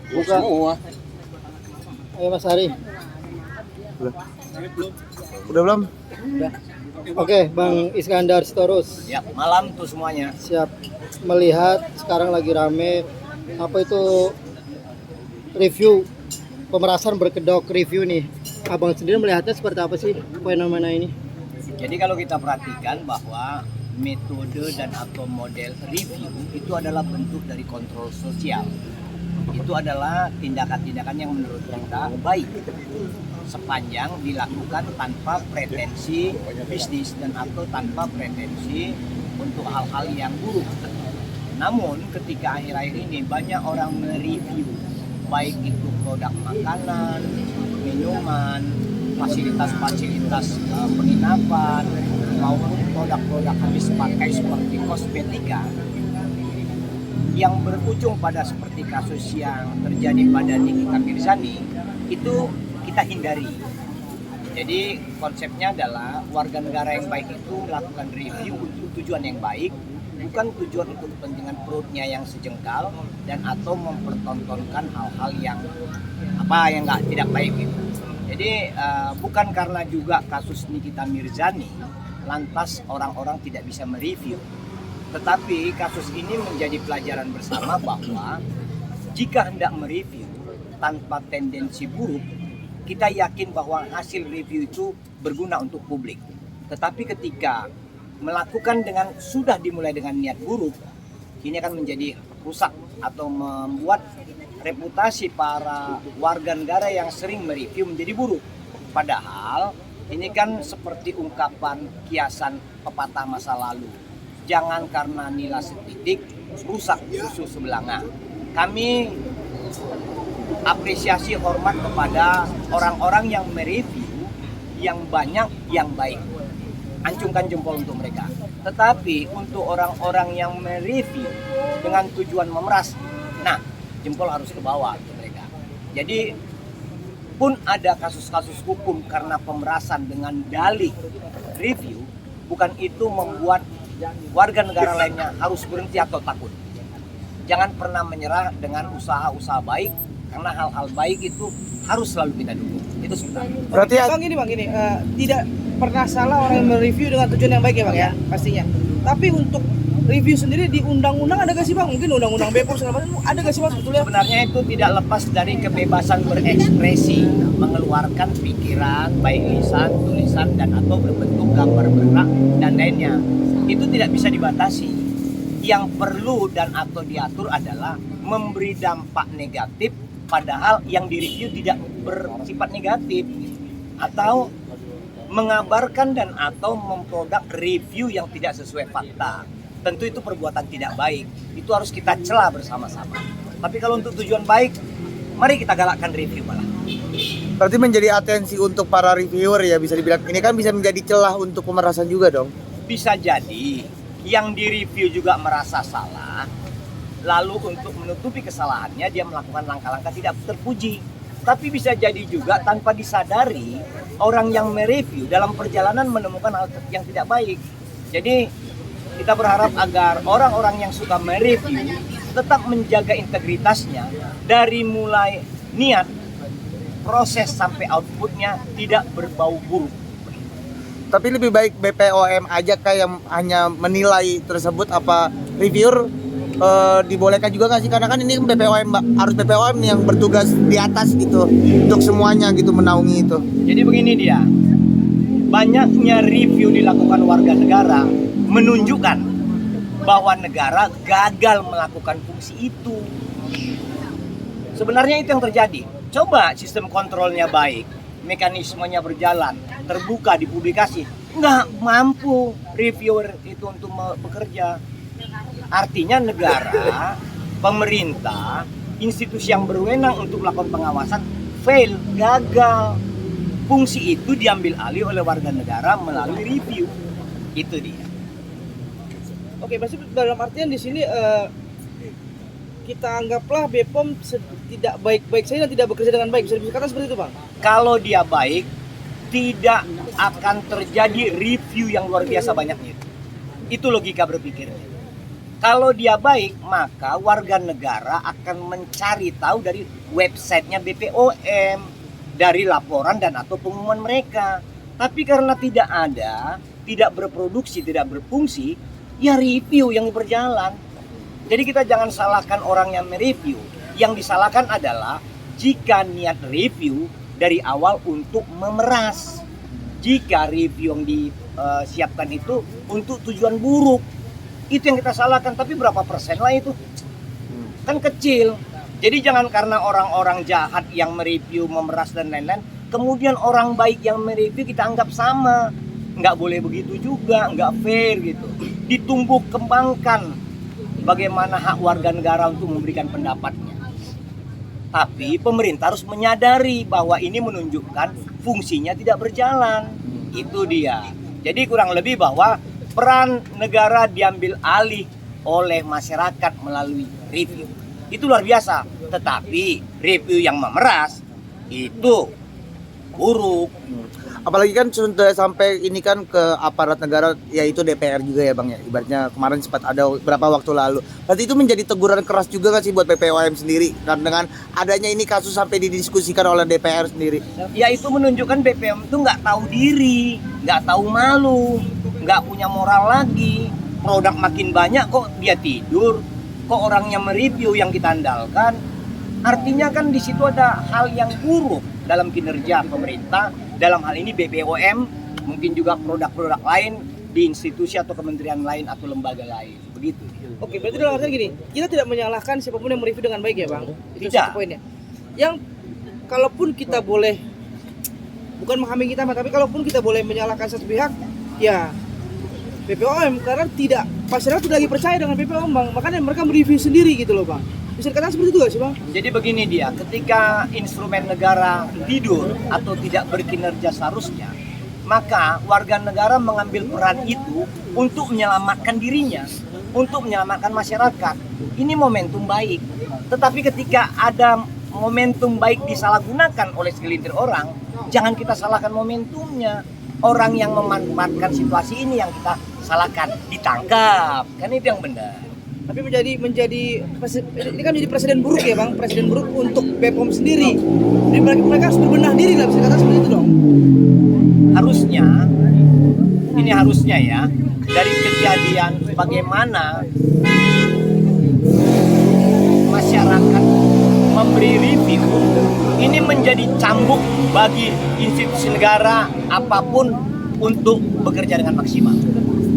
Buka. Semua. Ayo Mas Ari. Udah belum? Udah. Oke, Bang Iskandar Sitorus. Ya, malam tuh semuanya. Siap. Melihat sekarang lagi rame apa itu review pemerasan berkedok review nih. Abang sendiri melihatnya seperti apa sih fenomena ini? Jadi kalau kita perhatikan bahwa metode dan atau model review itu adalah bentuk dari kontrol sosial. Itu adalah tindakan-tindakan yang menurut kita baik sepanjang dilakukan tanpa pretensi bisnis dan atau tanpa pretensi untuk hal-hal yang buruk. Namun ketika akhir-akhir ini banyak orang mereview baik itu produk makanan, minuman, fasilitas-fasilitas penginapan maupun produk-produk habis pakai seperti kosmetika yang berujung pada seperti kasus yang terjadi pada Nikita Mirzani, itu kita hindari. Jadi konsepnya adalah warga negara yang baik itu melakukan review untuk tujuan yang baik, bukan tujuan untuk kepentingan perutnya yang sejengkal dan atau mempertontonkan hal-hal yang tidak baik gitu. Jadi bukan karena juga kasus Nikita Mirzani lantas orang-orang tidak bisa mereview. Tetapi kasus ini menjadi pelajaran bersama bahwa jika hendak mereview tanpa tendensi buruk, kita yakin bahwa hasil review itu berguna untuk publik. Tetapi ketika melakukan sudah dimulai dengan niat buruk, ini akan menjadi rusak atau membuat reputasi para warga negara yang sering mereview menjadi buruk. Padahal ini kan seperti ungkapan kiasan pepatah masa lalu. Jangan karena nila setitik rusak susu sebelanga. Kami apresiasi hormat kepada orang-orang yang mereview yang banyak yang baik. Acungkan jempol untuk mereka. Tetapi untuk orang-orang yang mereview dengan tujuan memeras, nah jempol harus ke bawah untuk mereka. Jadi pun ada kasus-kasus hukum karena pemerasan dengan dalih review, bukan itu membuat warga negara lainnya harus berhenti atau takut. Jangan pernah menyerah dengan usaha-usaha baik, karena hal-hal baik itu harus selalu kita dukung. Itu sebenarnya. Berarti Bang ini tidak pernah salah orang yang mereview dengan tujuan yang baik ya Bang ya, pastinya. Tapi untuk review sendiri di undang-undang ada gak sih Bang? Mungkin undang-undang Bepom segala macam ada gak sih Bang sebetulnya? Sebenarnya itu tidak lepas dari kebebasan berekspresi, mengeluarkan pikiran, baik lisan, tulisan, dan atau berbentuk gambar bergerak dan lainnya. Itu tidak bisa dibatasi. Yang perlu dan atau diatur adalah memberi dampak negatif padahal yang direview tidak bersifat negatif, atau mengabarkan dan atau memproduk review yang tidak sesuai fakta. Tentu itu perbuatan tidak baik. Itu harus kita cela bersama-sama. Tapi kalau untuk tujuan baik, mari kita galakkan review malah. berarti menjadi atensi untuk para reviewer ya, bisa dibilang. Ini kan bisa menjadi celah untuk pemerasan juga dong. Bisa jadi yang direview juga merasa salah, lalu untuk menutupi kesalahannya dia melakukan langkah-langkah tidak terpuji. Tapi bisa jadi juga tanpa disadari orang yang mereview dalam perjalanan menemukan hal yang tidak baik. Jadi kita berharap agar orang-orang yang suka mereview tetap menjaga integritasnya dari mulai niat, proses sampai outputnya tidak berbau buruk. Tapi lebih baik BPOM aja kayak hanya menilai tersebut, apa reviewer dibolehkan juga nggak sih? Karena kan ini BPOM, harus BPOM yang bertugas di atas gitu untuk semuanya gitu, menaungi itu. Jadi begini dia, banyaknya review dilakukan warga negara menunjukkan bahwa negara gagal melakukan fungsi itu. Sebenarnya itu yang terjadi. Coba sistem kontrolnya baik, mekanismenya berjalan, terbuka, dipublikasi, nggak mampu reviewer itu untuk bekerja. Artinya negara, pemerintah, institusi yang berwenang untuk melakukan pengawasan fail, gagal. fungsi itu diambil alih oleh warga negara melalui review. Itu dia. Oke, berarti dalam artian di sini kita anggaplah BPOM tidak baik-baik saja dan tidak bekerja dengan baik. Bisa dikatakan seperti itu, Bang? Kalau dia baik, tidak akan terjadi review yang luar biasa banyaknya. Itu logika berpikirnya. Kalau dia baik, maka warga negara akan mencari tahu dari websitenya BPOM, dari laporan dan atau pengumuman mereka. Tapi karena tidak ada, tidak berproduksi, tidak berfungsi, ya review yang berjalan. Jadi kita jangan salahkan orang yang mereview. Yang disalahkan adalah jika niat review dari awal untuk memeras. Jika review yang disiapkan itu untuk tujuan buruk, itu yang kita salahkan. Tapi berapa persen lah itu? Kan kecil. Jadi jangan karena orang-orang jahat yang mereview, memeras dan lain-lain, kemudian orang baik yang mereview kita anggap sama. Nggak boleh begitu juga, nggak fair gitu. Ditumbuh kembangkan bagaimana hak warga negara untuk memberikan pendapatnya. Tapi pemerintah harus menyadari bahwa ini menunjukkan fungsinya tidak berjalan. Itu dia. Jadi kurang lebih bahwa peran negara diambil alih oleh masyarakat melalui review. Itu luar biasa. Tetapi review yang memeras itu buruk. Apalagi kan sudah sampai ini kan ke aparat negara, yaitu DPR juga ya Bang ya. Ibaratnya kemarin sempat ada beberapa waktu lalu. Berarti itu menjadi teguran keras juga kan sih buat BPOM sendiri, dan dengan adanya ini kasus sampai didiskusikan oleh DPR sendiri. Ya itu menunjukkan BPOM itu nggak tahu diri, nggak tahu malu, nggak punya moral lagi. Produk makin banyak kok dia tidur, kok orangnya mereview yang kita andalkan. Artinya kan di situ ada hal yang buruk dalam kinerja pemerintah, dalam hal ini BPOM, mungkin juga produk-produk lain di institusi atau kementerian lain atau lembaga lain. Begitu. Oke, berarti dalam artian gini, kita tidak menyalahkan siapapun yang mereview dengan baik ya, Bang. Itu Tidak. satu poinnya. Yang kalaupun kita boleh, bukan menghalangi kita, tapi kalaupun kita boleh menyalahkan satu pihak, ya BPOM, karena masyarakat tidak lagi percaya dengan BPOM, Bang. Makanya mereka mereview sendiri gitu loh, Bang. Bisa dikatakan seperti itu gak sih, Bang? Jadi begini dia, ketika instrumen negara tidur atau tidak berkinerja seharusnya, maka warga negara mengambil peran itu untuk menyelamatkan dirinya, untuk menyelamatkan masyarakat. Ini momentum baik. Tetapi ketika ada momentum baik disalahgunakan oleh segelintir orang, jangan kita salahkan momentumnya. Orang yang memanfaatkan situasi ini yang kita salahkan, ditangkap. Kan itu yang benar. Tapi ini kan menjadi presiden buruk ya, Bang. Presiden buruk untuk BPOM sendiri. Jadi mereka harus berbenah diri lah, bisa dikatakan seperti itu dong. Harusnya ya, dari kejadian bagaimana masyarakat memberi review, ini menjadi cambuk bagi institusi negara apapun untuk bekerja dengan maksimal.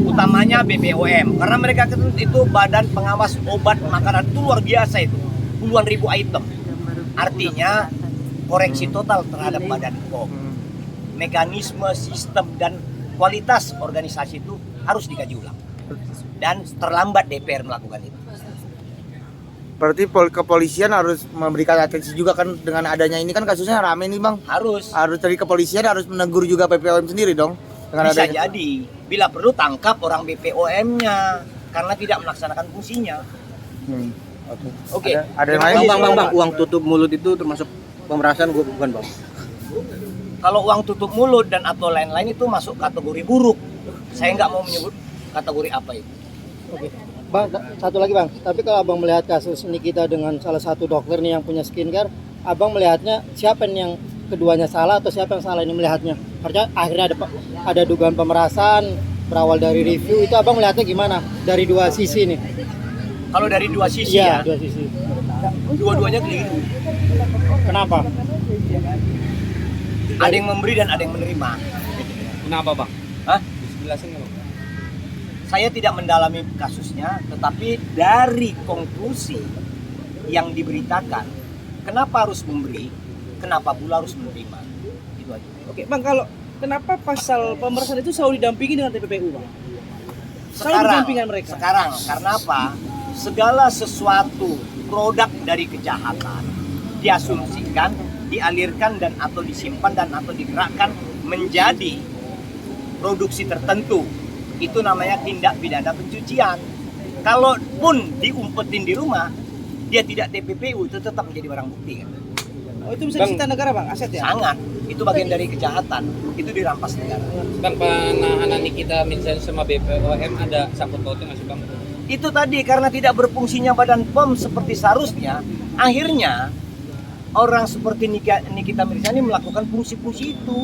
Utamanya BPOM, karena mereka itu badan pengawas obat makanan, itu luar biasa itu, puluhan ribu item. Artinya koreksi total terhadap badan POM. Mekanisme, sistem dan kualitas organisasi itu harus dikaji ulang. Dan terlambat DPR melakukan itu. Berarti kepolisian harus memberikan atensi juga kan, dengan adanya ini kan kasusnya rame nih Bang. Harus Dari kepolisian harus menegur juga BPOM sendiri dong. Dengan bisa adanya. jadi, bila perlu tangkap orang BPOM-nya karena tidak melaksanakan fungsinya. Oke. Ada yang lain? Bang, uang tutup mulut itu termasuk pemerasan bukan Bang? Kalau uang tutup mulut dan atau lain-lain itu masuk kategori buruk. Saya nggak mau menyebut kategori apa itu. Oke. Bang, satu lagi Bang. Tapi kalau Abang melihat kasus Nikita dengan salah satu dokter nih yang punya skincare, Abang melihatnya siapa yang keduanya salah atau siapa yang salah ini melihatnya? Karena akhirnya ada dugaan pemerasan berawal dari review, itu Abang melihatnya gimana dari dua sisi nih? Kalau dari dua sisi Iya, ya, dua sisi. dua-duanya keliru. Kenapa? Ada yang memberi dan ada yang menerima. Kenapa Bang? Hah? Jelasin nggak Bang? Saya tidak mendalami kasusnya, tetapi dari konklusi yang diberitakan, kenapa harus memberi, kenapa pula harus menerima, itu aja. Oke, Bang, kenapa pasal pemerasan itu selalu didampingi dengan TPPU, Bang? Selalu didampingi mereka. Sekarang, karena apa? Segala sesuatu produk dari kejahatan diasumsikan dialirkan dan atau disimpan dan atau digerakkan menjadi produksi tertentu. Itu namanya tindak pidana pencucian. Kalaupun diumpetin di rumah, dia tidak TPPU, itu tetap menjadi barang bukti kan? Oh, itu bisa disita negara bang, aset ya? Sangat. Itu bagian dari kejahatan. Itu dirampas negara. Bang, penahanan Nikita Mirzani sama BPOM ada sangkut pautnya nggak sih bang? Itu tadi karena tidak berfungsinya Badan POM seperti seharusnya, akhirnya orang seperti Nikita Mirzani melakukan fungsi-fungsi itu.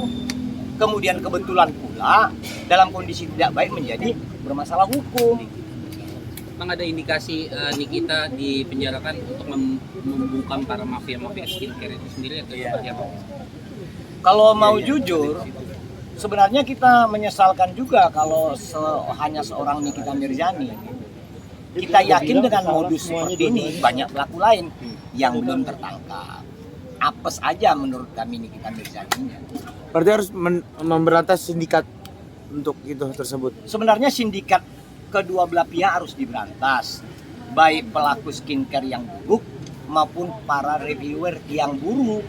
Kemudian kebetulan pula dalam kondisi tidak baik menjadi bermasalah hukum. Bang, ada indikasi Nikita dipenjarakan untuk membungkam para mafia-mafia skincare itu sendiri atau seperti apa? Kalau mau jujur, sebenarnya kita menyesalkan juga kalau hanya seorang Nikita Mirzani. Kita yakin dengan modus seperti ini banyak pelaku lain yang belum tertangkap. Apes aja menurut kami Nikita Mirzani. Berarti harus memberantas sindikat untuk itu tersebut. Sebenarnya sindikat kedua belah pihak harus diberantas, baik pelaku skincare yang buruk maupun para reviewer yang buruk.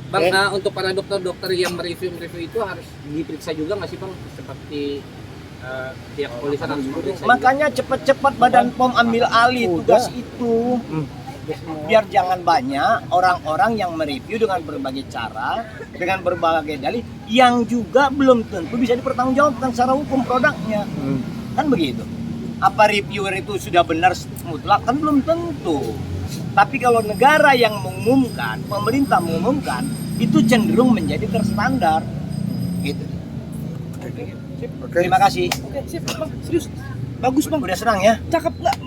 Bang, untuk para dokter-dokter yang mereview itu harus diperiksa juga nggak sih bang? Seperti pihak kepolisian harus memeriksa. Makanya cepat-cepat Badan POM ambil alih tugas itu. Biar jangan banyak orang-orang yang mereview dengan berbagai cara, dengan berbagai dalih yang juga belum tentu bisa dipertanggungjawabkan secara hukum produknya. Kan begitu. Apa reviewer itu sudah benar mutlak? Kan belum tentu. Tapi kalau negara yang mengumumkan, pemerintah mengumumkan, itu cenderung menjadi terstandar. Gitu. Oke. Terima kasih. Oke, sip bang, serius. Bagus bang, Udah senang ya? cakep nggak?